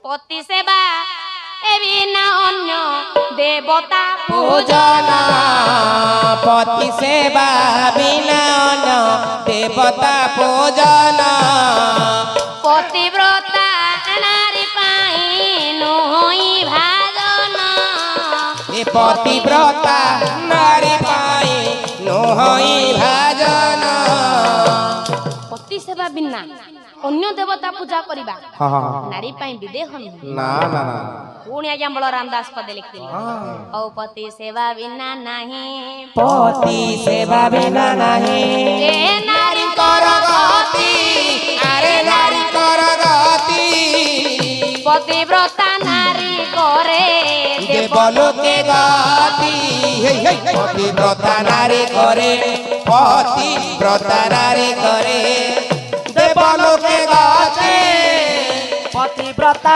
পতি সেবা এ বিনা অন্য দেবতা পূজন পতি সেবা বিনা অন্য দেবতা পূজন পতিব্রতা নারী পাই নই ভাজন এ পতিব্রতা নারী পাই নহই ভাজন পতি সেবা বিনা অন্য দেবতা পূজা করিবা নারী পাই বিদেহ নୁହେଁ না না না পুଣି ଆଜ୍ଞା ବଳରାମ ଦାସ ପଦେ ଲେଖିଥିଲେ ଓ ପତି ସେବା ବିନା ନାହିଁ ପତି ସେବା ବିନା ନାହିଁ ଏ ନାରୀଙ୍କର ଗତି ଆରେ ନାରୀଙ୍କର ଗତି পতিব্রতা নারী করে দেবলোকে গতি পতিব্রতা নারী করে পতিব্রতা নারী করে দেবলোকে গতি পতিব্রতা